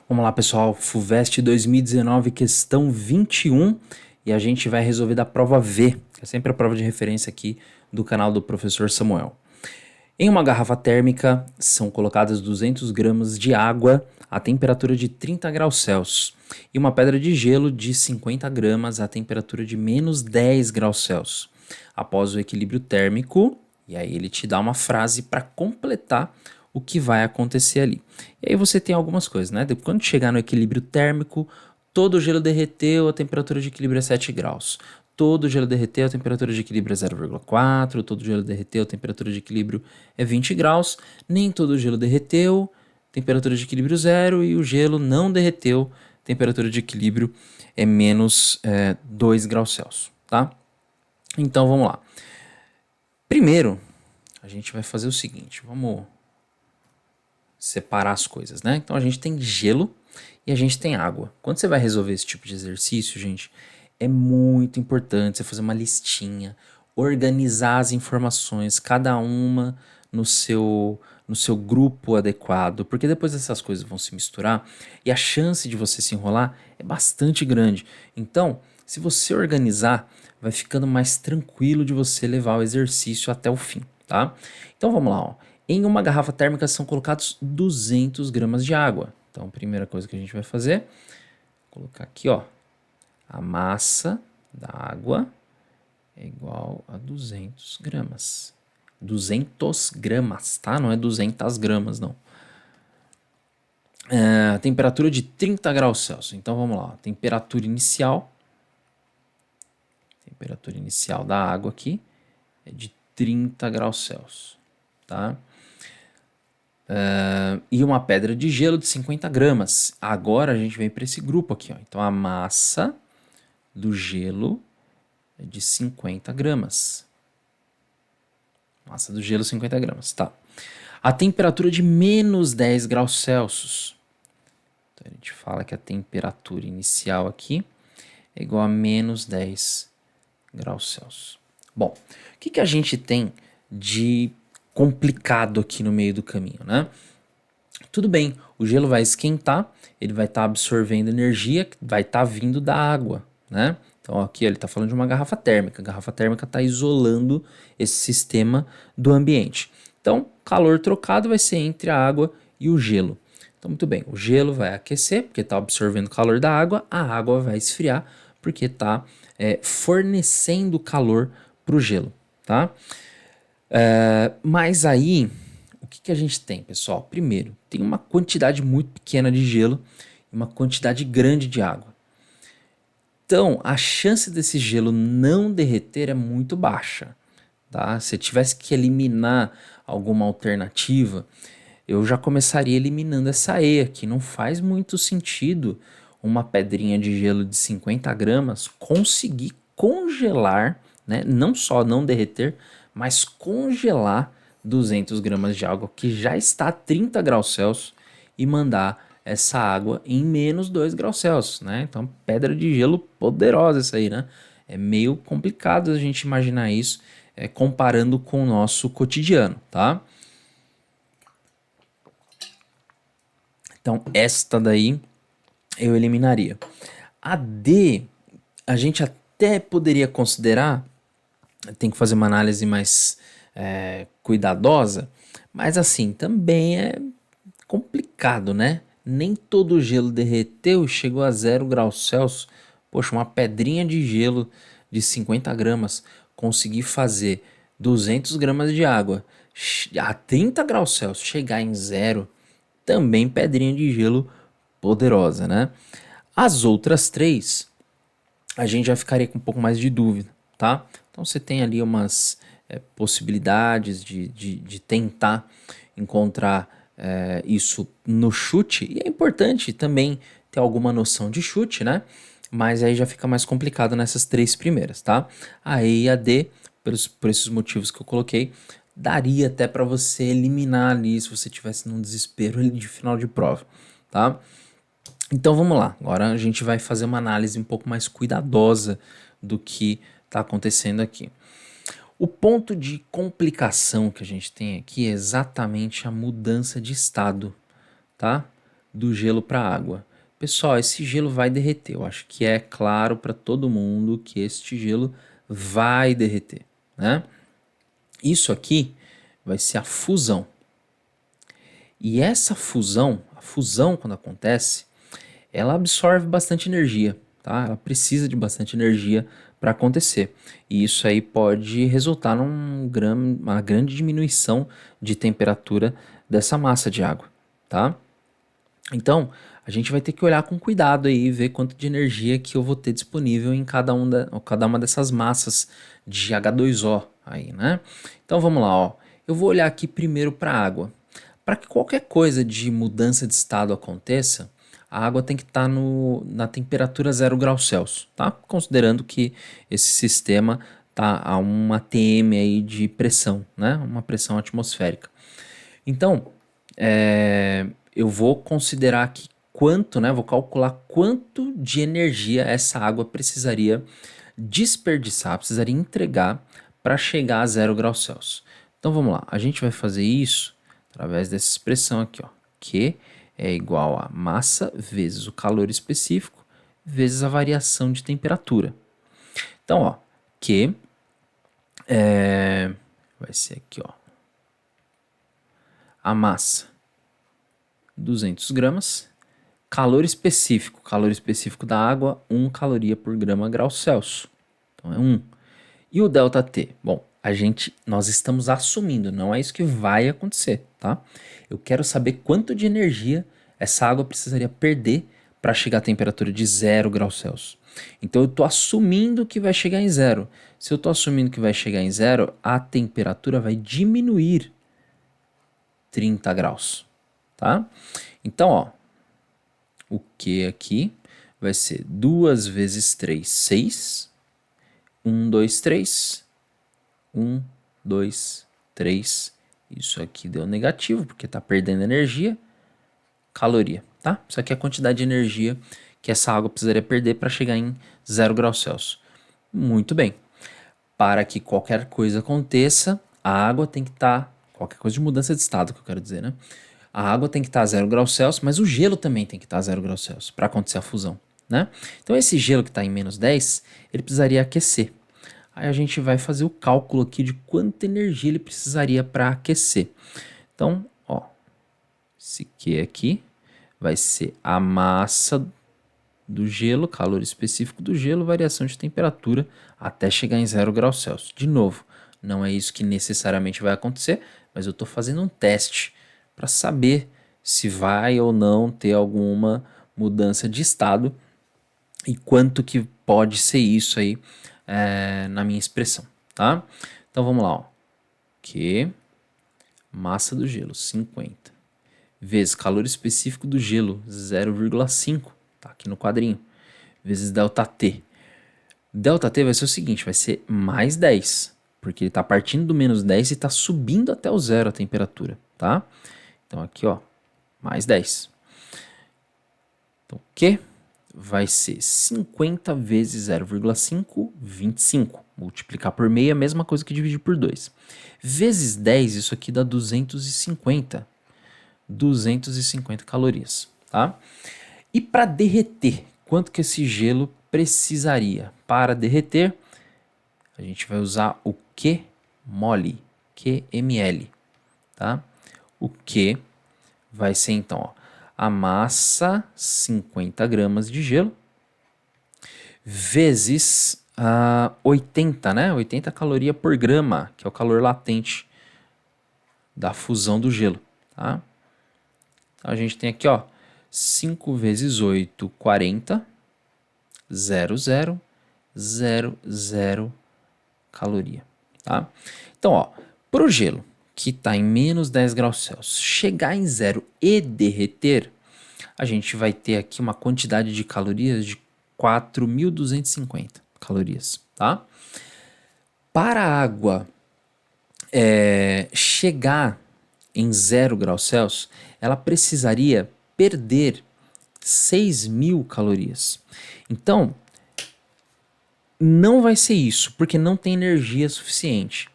Vamos lá, pessoal, FUVEST 2019, questão 21, e a gente vai resolver da prova V, que é sempre a prova de referência aqui do canal do professor Samuel. Em uma garrafa térmica são colocadas 200 gramas de água a temperatura de 30 graus Celsius e uma pedra de gelo de 50 gramas a temperatura de menos 10 graus Celsius. Após o equilíbrio térmico, e aí ele te dá uma frase para completar o que vai acontecer ali. E aí você tem algumas coisas, né? Quando chegar no equilíbrio térmico, todo o gelo derreteu, a temperatura de equilíbrio é 7 graus. Todo o gelo derreteu, a temperatura de equilíbrio é 0,4. Todo o gelo derreteu, a temperatura de equilíbrio é 20 graus. Nem todo o gelo derreteu, temperatura de equilíbrio 0. E o gelo não derreteu, temperatura de equilíbrio é menos 2 graus Celsius, tá? Então vamos lá. Primeiro, a gente vai fazer o seguinte, vamos separar as coisas, né? Então a gente tem gelo e a gente tem água. Quando você vai resolver esse tipo de exercício, gente, é muito importante você fazer uma listinha, organizar as informações, cada uma no seu grupo adequado, porque depois essas coisas vão se misturar e a chance de você se enrolar é bastante grande. Então, se você organizar, vai ficando mais tranquilo de você levar o exercício até o fim, tá? Então vamos lá, ó. Em uma garrafa térmica são colocados 200 gramas de água. Então, a primeira coisa que a gente vai fazer, colocar aqui, ó, a massa da água é igual a 200 gramas. 200 gramas, tá? Não é 200 gramas, não. A temperatura de 30 graus Celsius. Então, vamos lá. Temperatura inicial da água aqui é de 30 graus Celsius, tá? E uma pedra de gelo de 50 gramas. Agora a gente vem para esse grupo aqui, ó. Então, a massa do gelo é de 50 gramas. Massa do gelo, 50 gramas, tá. A temperatura de menos 10 graus Celsius. Então, a gente fala que a temperatura inicial aqui é igual a menos 10 graus Celsius. Bom, o que a gente tem de complicado aqui no meio do caminho, né? Tudo bem, o gelo vai esquentar, ele vai estar absorvendo energia que vai estar vindo da água, né? Então aqui ele está falando de uma garrafa térmica. A garrafa térmica está isolando esse sistema do ambiente. Então, calor trocado vai ser entre a água e o gelo. Então, muito bem, o gelo vai aquecer, porque está absorvendo o calor da água, a água vai esfriar, porque está fornecendo calor para o gelo, tá? Mas aí, o que a gente tem, pessoal? Primeiro, tem uma quantidade muito pequena de gelo e uma quantidade grande de água. Então, a chance desse gelo não derreter é muito baixa, tá? Se eu tivesse que eliminar alguma alternativa, eu já começaria eliminando essa E aqui. Não faz muito sentido uma pedrinha de gelo de 50 gramas conseguir congelar, né? Não só não derreter, mas congelar 200 gramas de água que já está a 30 graus Celsius e mandar essa água em menos 2 graus Celsius, né? Então, pedra de gelo poderosa essa aí, né? É meio complicado a gente imaginar isso comparando com o nosso cotidiano, tá? Então, esta daí eu eliminaria. A D, a gente até poderia considerar, tem que fazer uma análise mais cuidadosa, mas assim, também é complicado, né? Nem todo o gelo derreteu e chegou a 0 graus Celsius. Poxa, uma pedrinha de gelo de 50 gramas conseguir fazer 200 gramas de água a 30 graus Celsius chegar em zero, também pedrinha de gelo poderosa, né? As outras três, a gente já ficaria com um pouco mais de dúvida, tá? Então você tem ali umas possibilidades de tentar encontrar isso no chute, e é importante também ter alguma noção de chute, né? Mas aí já fica mais complicado nessas três primeiras, tá? A E e a D, por esses motivos que eu coloquei, daria até para você eliminar ali se você tivesse num desespero ali de final de prova, tá? Então vamos lá, agora a gente vai fazer uma análise um pouco mais cuidadosa do que está acontecendo aqui. O ponto de complicação que a gente tem aqui é exatamente a mudança de estado, tá? do gelo para a água. Pessoal, esse gelo vai derreter. Eu acho que é claro para todo mundo que este gelo vai derreter, né? Isso aqui vai ser a fusão. E essa fusão, a fusão quando acontece, ela absorve bastante energia, tá? Ela precisa de bastante energia para acontecer. E isso aí pode resultar numa grande diminuição de temperatura dessa massa de água, tá? Então, a gente vai ter que olhar com cuidado aí e ver quanto de energia que eu vou ter disponível em cada uma dessas massas de H2O aí, né? Então vamos lá, ó. Eu vou olhar aqui primeiro para a água. Para que qualquer coisa de mudança de estado aconteça, a água tem que estar na temperatura 0 graus Celsius, tá? Considerando que esse sistema tá a uma atm aí de pressão, né? Uma pressão atmosférica. Então, eu vou considerar aqui quanto, né? Vou calcular quanto de energia essa água precisaria desperdiçar, precisaria entregar para chegar a 0 graus Celsius. Então vamos lá, a gente vai fazer isso através dessa expressão aqui, ó, Q é igual a massa vezes o calor específico vezes a variação de temperatura. Então, ó, Q vai ser aqui, ó, a massa 200 gramas, calor específico da água, 1 caloria por grama grau Celsius. Então é 1. E o ΔT? Bom, nós estamos assumindo, não é isso que vai acontecer, tá? Eu quero saber quanto de energia essa água precisaria perder para chegar à temperatura de 0 graus Celsius. Então eu estou assumindo que vai chegar em 0. Se eu estou assumindo que vai chegar em 0, a temperatura vai diminuir 30 graus, tá? Então, ó, o Q aqui vai ser 2 vezes 3, 6. 1, 2, 3. 1, 2, 3. Isso aqui deu negativo, porque está perdendo energia. Caloria, tá? Isso aqui é a quantidade de energia que essa água precisaria perder para chegar em 0 graus Celsius. Muito bem. Para que qualquer coisa aconteça, a água tem que estar... qualquer coisa de mudança de estado, que eu quero dizer, né? A água tem que estar a 0 graus Celsius, mas o gelo também tem que estar a 0 graus Celsius para acontecer a fusão, né? Então esse gelo que está em -10, ele precisaria aquecer. Aí a gente vai fazer o cálculo aqui de quanta energia ele precisaria para aquecer. Então, ó, esse Q aqui vai ser a massa do gelo, calor específico do gelo, variação de temperatura até chegar em 0 graus Celsius. De novo, não é isso que necessariamente vai acontecer, mas eu estou fazendo um teste para saber se vai ou não ter alguma mudança de estado e quanto que pode ser isso aí na minha expressão, tá? Então vamos lá, ó. Q, massa do gelo, 50, vezes calor específico do gelo, 0,5, tá aqui no quadrinho, vezes ΔT. ΔT vai ser o seguinte, vai ser mais 10, porque ele está partindo do -10 e está subindo até o zero a temperatura, tá? Então aqui, ó, mais 10. Então, Q vai ser 50 vezes 0,5, 25. Multiplicar por meio é a mesma coisa que dividir por 2. Vezes 10, isso aqui dá 250. 250 calorias, tá? E para derreter, quanto que esse gelo precisaria? Para derreter, a gente vai usar o Q mole, QML, tá? O Q vai ser então, ó, a massa, 50 gramas de gelo, vezes 80, né? 80 caloria por grama, que é o calor latente da fusão do gelo, tá? Então a gente tem aqui, ó, 5 vezes 8, 40, 00, 00 caloria, tá? Então, ó, pro gelo que está em -10 graus Celsius, chegar em zero e derreter, a gente vai ter aqui uma quantidade de calorias de 4.250 calorias, tá? Para a água chegar em 0 graus Celsius, ela precisaria perder 6.000 calorias. Então, não vai ser isso, porque não tem energia suficiente.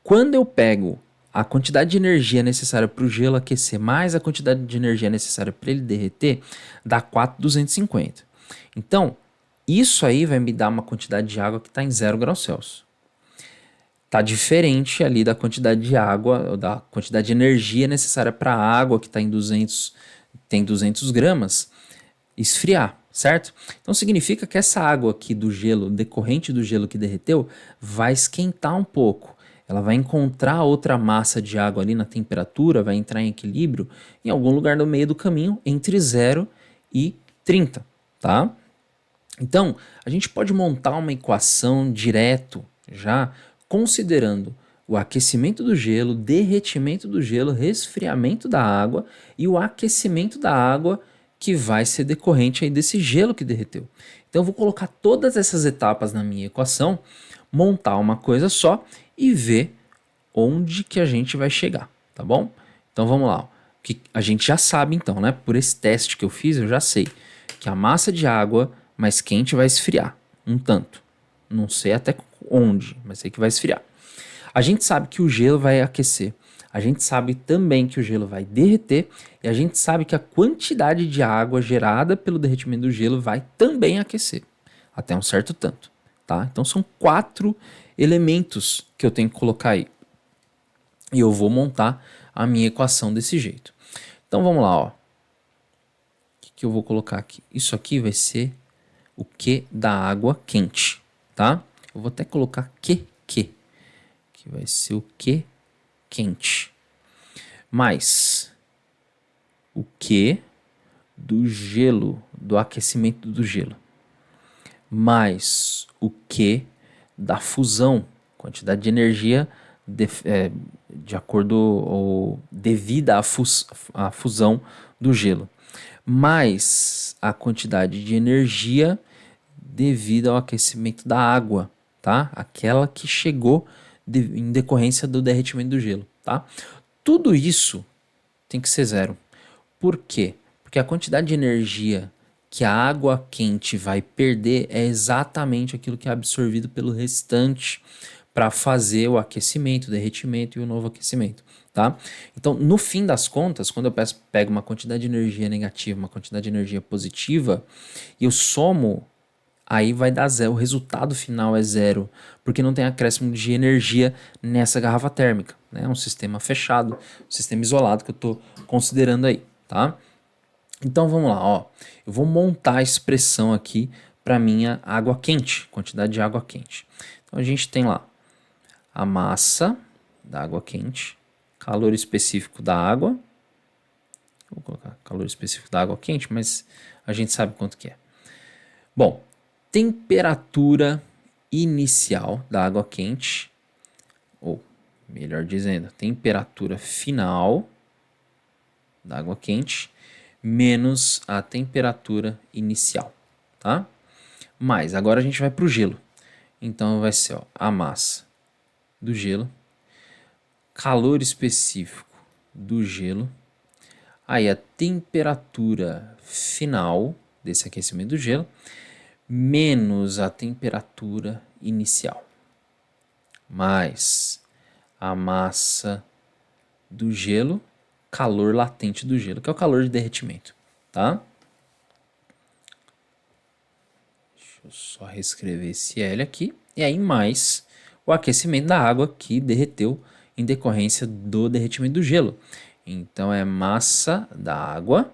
Quando eu pego a quantidade de energia necessária para o gelo aquecer mais a quantidade de energia necessária para ele derreter dá 4.250. Então, isso aí vai me dar uma quantidade de água que está em 0 graus Celsius. Tá diferente ali da quantidade de água, da quantidade de energia necessária para a água que está em 200 gramas, esfriar, certo? Então significa que essa água aqui do gelo, decorrente do gelo que derreteu, vai esquentar um pouco. Ela vai encontrar outra massa de água ali na temperatura, vai entrar em equilíbrio em algum lugar no meio do caminho entre 0 e 30, tá? Então, a gente pode montar uma equação direto já considerando o aquecimento do gelo, derretimento do gelo, resfriamento da água e o aquecimento da água que vai ser decorrente aí desse gelo que derreteu. Então eu vou colocar todas essas etapas na minha equação, montar uma coisa só e ver onde que a gente vai chegar, tá bom? Então vamos lá. Ó. Que a gente já sabe então, né? Por esse teste que eu fiz, eu já sei que a massa de água mais quente vai esfriar um tanto. Não sei até onde, mas sei que vai esfriar. A gente sabe que o gelo vai aquecer. A gente sabe também que o gelo vai derreter e a gente sabe que a quantidade de água gerada pelo derretimento do gelo vai também aquecer, até um certo tanto, tá? Então são 4 elementos que eu tenho que colocar aí. E eu vou montar a minha equação desse jeito. Então vamos lá, ó. O que eu vou colocar aqui? Isso aqui vai ser o Q da água quente, tá? Eu vou até colocar Q, que vai ser o Q quente, mais o Q do gelo, do aquecimento do gelo, mais o Q da fusão, quantidade de energia de acordo ou devida à fusão do gelo, mais a quantidade de energia devido ao aquecimento da água, tá? Aquela que chegou em decorrência do derretimento do gelo, tá? Tudo isso tem que ser 0. Por quê? Porque a quantidade de energia que a água quente vai perder é exatamente aquilo que é absorvido pelo restante para fazer o aquecimento, o derretimento e o novo aquecimento, tá? Então, no fim das contas, quando eu pego uma quantidade de energia negativa, uma quantidade de energia positiva, e eu somo, aí vai dar 0. O resultado final é 0, porque não tem acréscimo de energia nessa garrafa térmica. Né? É um sistema fechado, um sistema isolado que eu estou considerando aí, tá? Então vamos lá, ó. Eu vou montar a expressão aqui para minha água quente, quantidade de água quente. Então a gente tem lá a massa da água quente, calor específico da água. Vou colocar calor específico da água quente, mas a gente sabe quanto que é. Bom, temperatura inicial da água quente, ou melhor dizendo, temperatura final da água quente, menos a temperatura inicial, tá? Mas agora a gente vai para o gelo. Então vai ser ó, a massa do gelo, calor específico do gelo, aí a temperatura final desse aquecimento do gelo, menos a temperatura inicial, mais a massa do gelo, calor latente do gelo, que é o calor de derretimento, tá? Deixa eu só reescrever esse L aqui. E aí mais o aquecimento da água que derreteu em decorrência do derretimento do gelo. Então é massa da água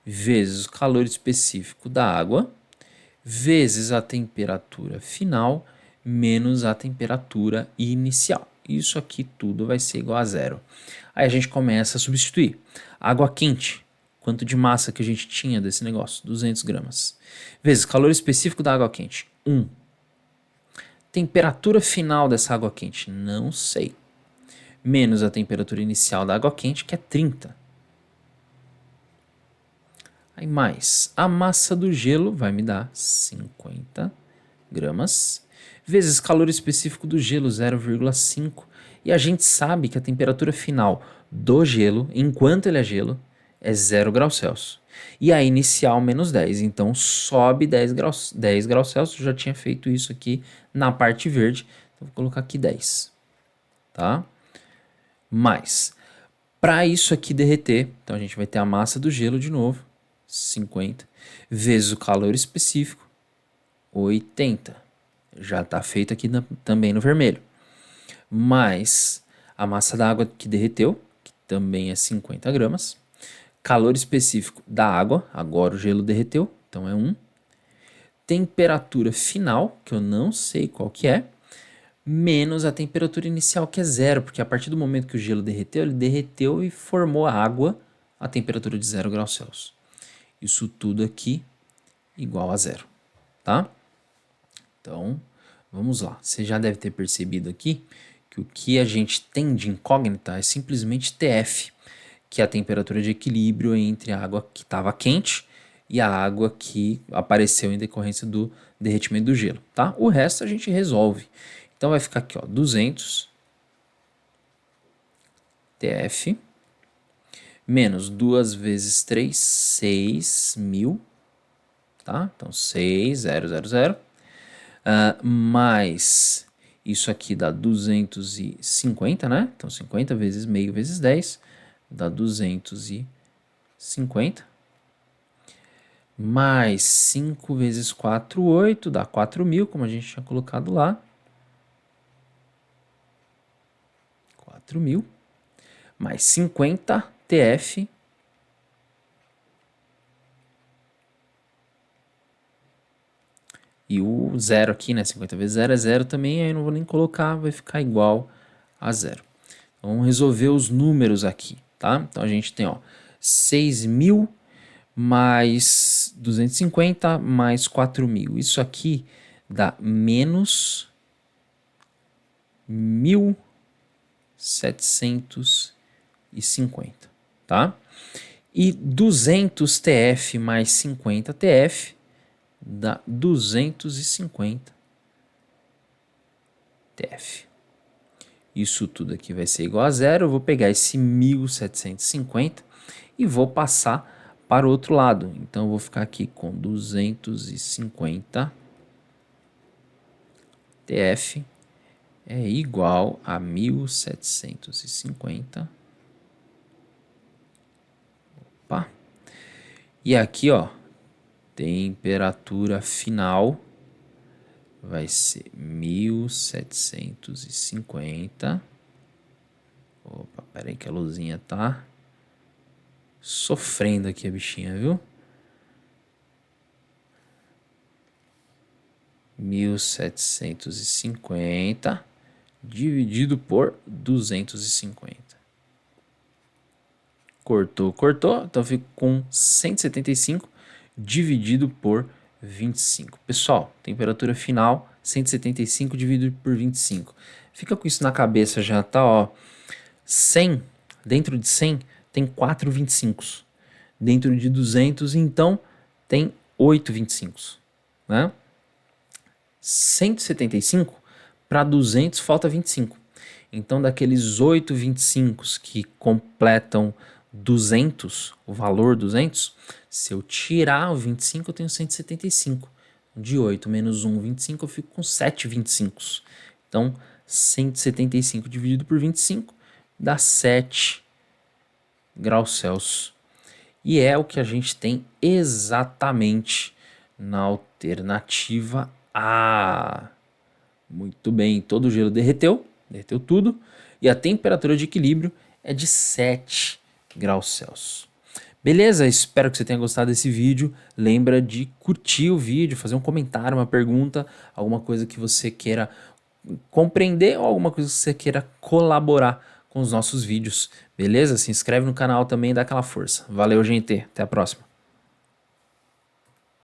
vezes o calor específico da água vezes a temperatura final menos a temperatura inicial. Isso aqui tudo vai ser igual a 0. Aí a gente começa a substituir. Água quente, quanto de massa que a gente tinha desse negócio? 200 gramas. Vezes calor específico da água quente, 1. Temperatura final dessa água quente, não sei. Menos a temperatura inicial da água quente, que é 30. Aí mais, a massa do gelo vai me dar 50 gramas, vezes calor específico do gelo, 0,5. E a gente sabe que a temperatura final do gelo, enquanto ele é gelo, é 0 graus Celsius. E a inicial, menos 10. Então sobe 10 graus Celsius. Eu já tinha feito isso aqui na parte verde. Então vou colocar aqui 10. Tá? Mas, para isso aqui derreter, então a gente vai ter a massa do gelo de novo, 50, vezes o calor específico, 80. Já está feito aqui também no vermelho. Mais a massa da água que derreteu, que também é 50 gramas. Calor específico da água, agora o gelo derreteu, então é 1. Temperatura final, que eu não sei qual que é, menos a temperatura inicial, que é 0, porque a partir do momento que o gelo derreteu, ele derreteu e formou a água a temperatura de 0 graus Celsius. Isso tudo aqui igual a 0, tá? Então, vamos lá. Você já deve ter percebido aqui que o que a gente tem de incógnita é simplesmente TF, que é a temperatura de equilíbrio entre a água que estava quente e a água que apareceu em decorrência do derretimento do gelo, tá? O resto a gente resolve. Então vai ficar aqui, ó, 200 TF menos 2 vezes 3, 6.000, tá? Então 6.000, mais isso aqui dá 250, né? Então 50 vezes meio vezes 10 dá 250. Mais 5 vezes 4, 8, dá 4.000, como a gente tinha colocado lá. 4.000. Mais 50 TF. E o 0 aqui, né? 50 vezes 0 é 0 também, aí eu não vou nem colocar, vai ficar igual a 0. Então, vamos resolver os números aqui, tá? Então a gente tem, ó, 6.000 mais 250 mais 4.000. Isso aqui dá menos 1.750, tá? E 200 TF mais 50 TF dá 250 TF. Isso tudo aqui vai ser igual a 0. Eu vou pegar esse 1.750 e vou passar para o outro lado. Então, eu vou ficar aqui com 250 TF é igual a 1.750. Opa. E aqui, ó, temperatura final vai ser 1.750. Opa, pera aí que a luzinha tá sofrendo aqui a bichinha, viu? 1.750 dividido por 250. Cortou, cortou, então eu fico com 175 dividido por 25. Pessoal, temperatura final 175 dividido por 25. Fica com isso na cabeça já, tá? Ó, 100, dentro de 100 tem 4 25. Dentro de 200, então, tem 8 25, né? 175 para 200 falta 25. Então, daqueles 8 25 que completam 200, o valor 200, se eu tirar o 25, eu tenho 175. De 8 menos 1, 25, eu fico com 7 25. Então, 175 dividido por 25 dá 7 graus Celsius. E é o que a gente tem exatamente na alternativa A. Muito bem, todo o gelo derreteu tudo, e a temperatura de equilíbrio é de 7 graus Celsius. Beleza? Espero que você tenha gostado desse vídeo. Lembra de curtir o vídeo, fazer um comentário, uma pergunta, alguma coisa que você queira compreender ou alguma coisa que você queira colaborar com os nossos vídeos. Beleza? Se inscreve no canal também e dá aquela força. Valeu, gente. Até a próxima.